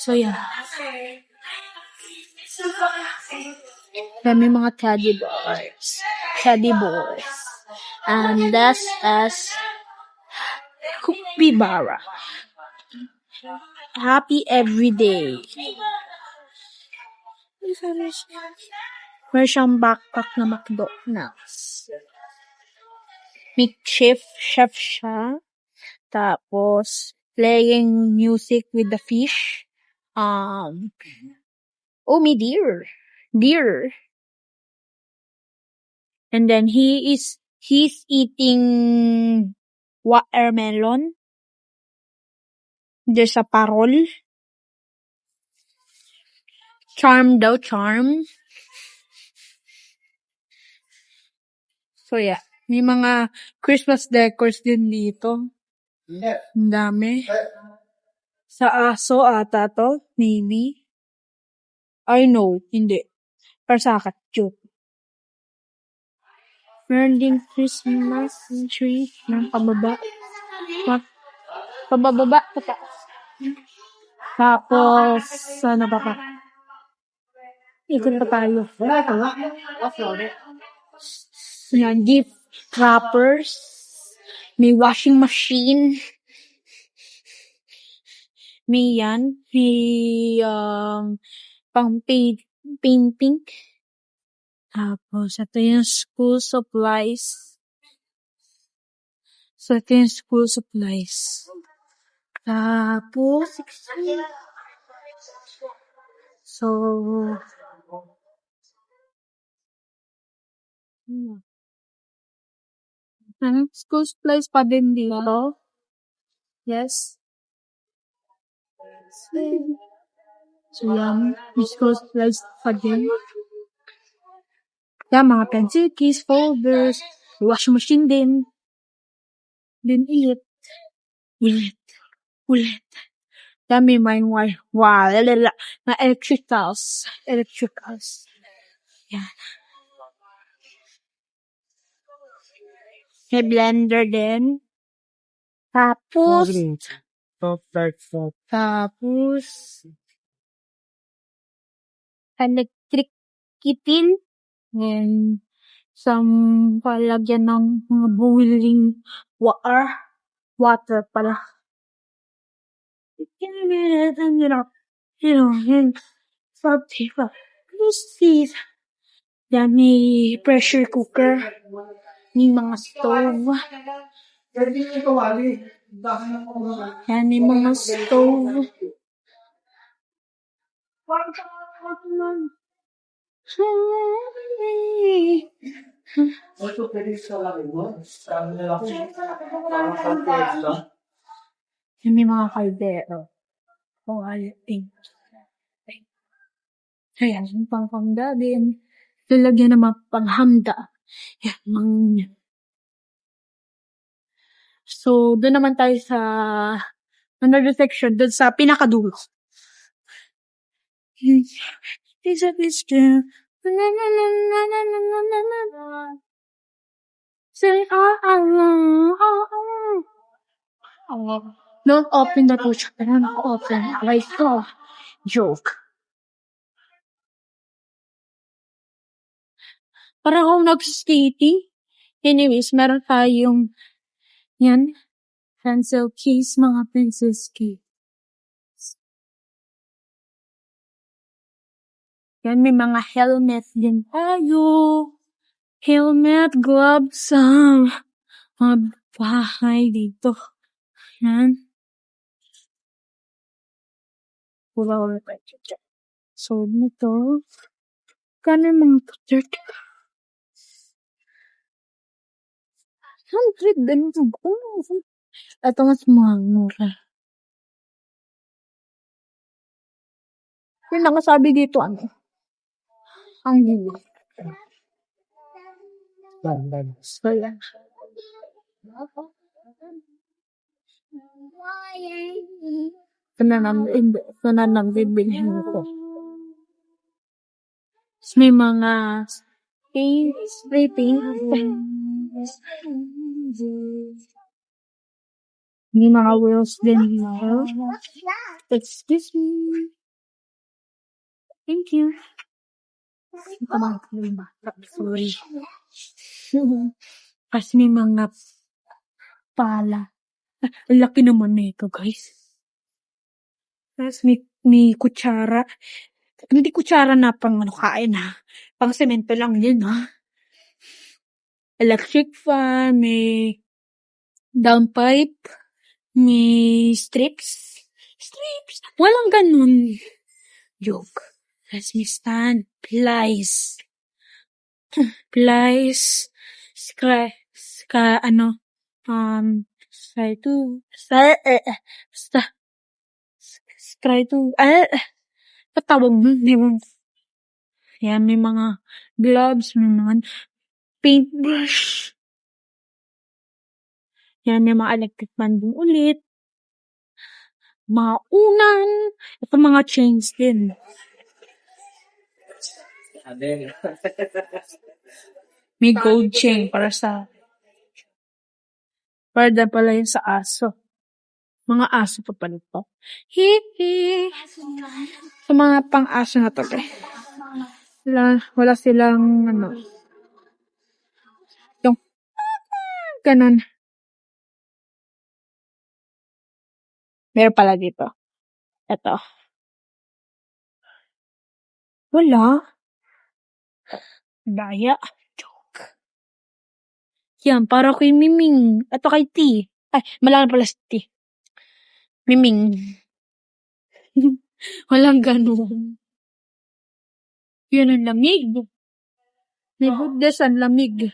So, yeah. May mga teddy bears. Teddy boys. And this is Capybara. Happy every day. Meron siyang backpack na McDonald's. Makeshift chef siya. Tapos, playing music with the fish. Oh, me dear. Dear. And then he's eating watermelon. There's a parol. Charm daw, charm. So, yeah. May mga Christmas decors din dito. Ang dami. Sa aso ata to, maybe. I know, hindi. Pero sa akin, cute. Meron din Christmas tree ng pababa. Pababa, pataas. Tapos, ano pa? Ikot pa tayo. Yan, gift wrappers. May washing machine. May yan. May, pang painting. Tapos, ito yung school supplies. So, ito yung school supplies. Tapos, so, school supplies pa din dito. Yes. So, yan. School supplies pa din. Yan, mga pencil case, folders, washing machine din. Then, ulit. Yan, may na electricals. Yan. May blender din. Tapos, electric kettle. And some palagyan ng mga boiling water pala. Yan, may pressure cooker. May mga stove. Yan, may mga stove. Yan, may mga kaldero. Ating. So, yan, yung panghamda din. Lalagyan ng mga panghamda. Yan, So, doon naman tayo sa another section, doon sa pinakadulo. It's a picture. Say, don't open the door. Don't open. Like, joke. Parang akong nag-skating. Anyways, meron tayong yan. Pencil case, mga pencil case. Yan, may mga helmet din tayo. Helmet, gloves, mga bahay dito. Yan. So, nito. Kano mga 30? 100 din. Ito mas mura. Yung nakasabi dito, ano? Ang gili. So, yan. Ito na nang bibilhin ko. May mga spray paint. May mga wheels din dito. Excuse me. Thank you. Sorry. Kasi may mga pala. Ang laki naman nito, guys. Tapos may kutsara. Hindi kutsara na pang kain ha. Pang semento lang yun ha. Electric fan, may downpipe, may strips. Walang ganun. Joke. Tapos may stand. Plies. Patawag mo, di mo. Yan, may mga gloves, may mga paintbrush. Yan, may mga electric fan din ulit. Mga unan. Ito mga chains din. May gold chain para pala yun sa aso. Mga aso pa pala ito. Hihi. Sa mga pang-aso na to, wala silang, yung, ganun. Meron pala dito. Ito. Wala. Daya. Joke. Yan, para kay Miming. Ito kay T. Ay, malaki pala si T. Miming. Walang ganun. Yan ang lamig. May goodness ang lamig.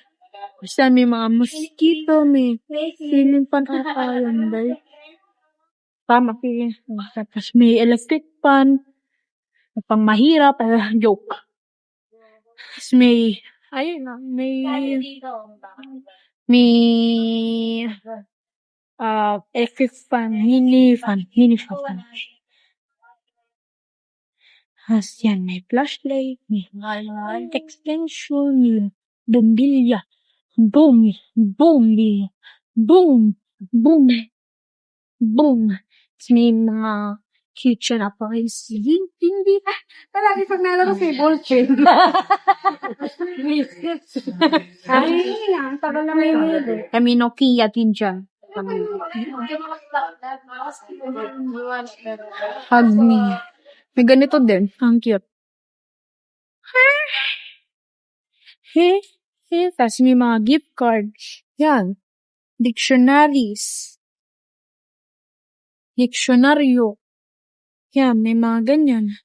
Basta may mga mosquito, may ceiling fan yan, dahil. Tama, tapos may electric fan. Pang mahirap, joke. Tapos may electric fan, mini fan. Tapos yan, may flashlight, may extension, may bombilya. Boom. Tapos may mga kitchen appliances. Hindi. Palagi pag nalaro sa ballpen. Ay, tagal na may nilid. Kami Nokia din dyan. Hug me. May ganito din. Ang cute. Tapos may mga gift cards. Yan. Dictionaryo. Yan, may mga ganyan.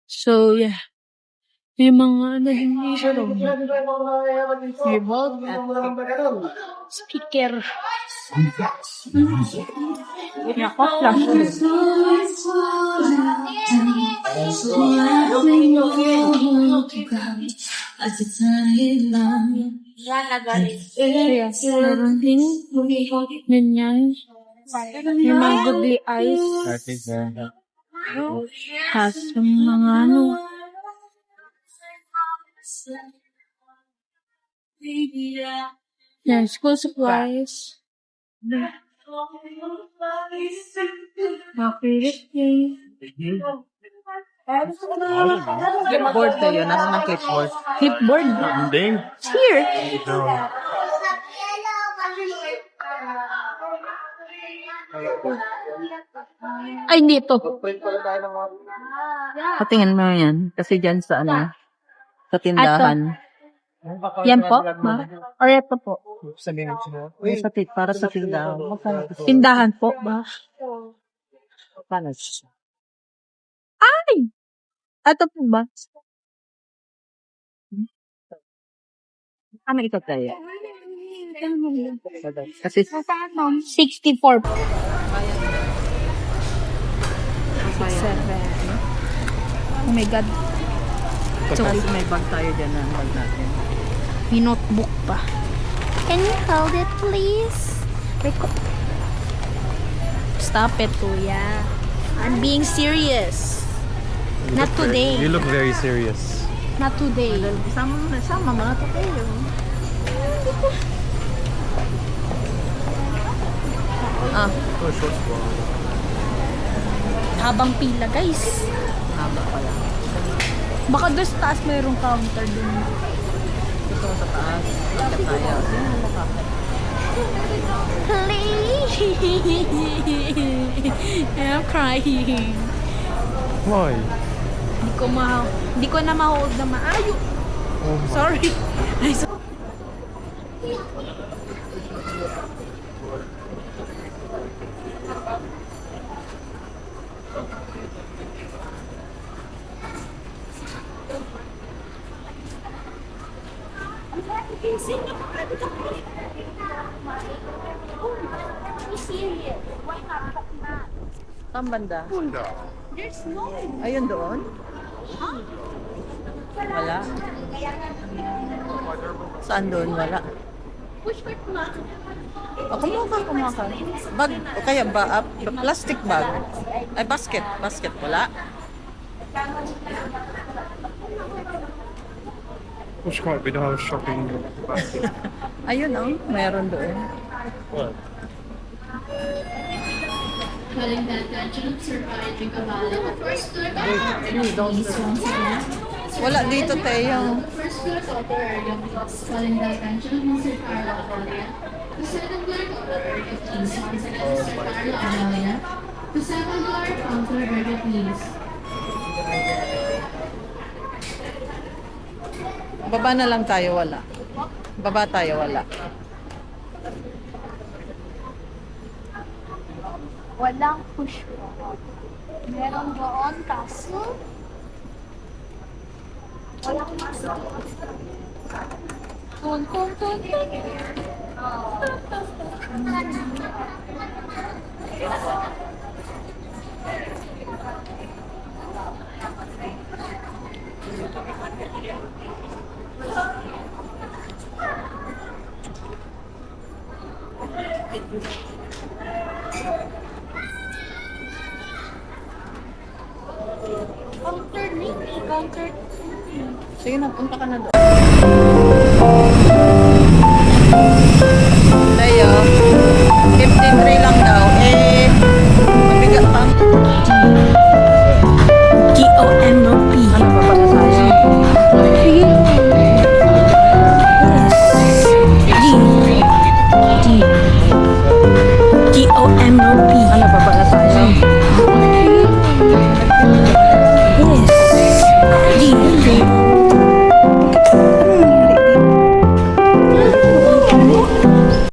So, yeah. May mga hindi siya rin. May bulb at speaker. May ako flash. Meron din. Ganyan. May mga googly eyes. Has mga yan, school supplies. Clipboard kayo. Nasa ng clipboard? Clipboard? Hindi. It's here. Ay, dito. Patingin mo yan. Kasi dyan sa sa tindahan. Yan po, ma? Or ito po? Para sa tindahan. Tindahan po ba? Paano? Ay! Ito po ba? Ano ito tayo? Kasi 64 po. 67. Oh my God. Sorry. May bag tayo dyan na bag natin. May notebook pa. Can you hold it, please? Stop it, Kuya. I'm being serious. Not today. You look very serious. Not today. Sama mga to kayo. Ah, Habang pila, guys. haba pala. Baka doon sa taas mayroong counter dun. Gusto ko sa taas. Bakit tayo? Sino mo makakit? I'm crying. Why? Hindi ko na ma-hold na maayo. Oh my. Sorry. Ay, so Saan banda? Ayun doon? Wala. Saan doon? Wala. O, kumuha ka. Bag, o kaya ba, plastic bag. Ay, basket. Basket, wala. Push cart, we don't have a shopping basket. Ayun, oh. Meron doon. What? Calling the attention of Sir Patrick Cavallo, first floor please once again. Wala dito, Teo. First floor counter area, please. Calling the attention of Sir Carlo Amelia. The second floor counter area, please. Once again, Sir Carlo Amelia. The second floor counter area, please. Baba na lang tayo, wala. Baba tayo, wala. Walang push button. Meron doon kaso walang masok. Tun, tun, tun, tun. Counter, counter. Sige na, punta ka na doon.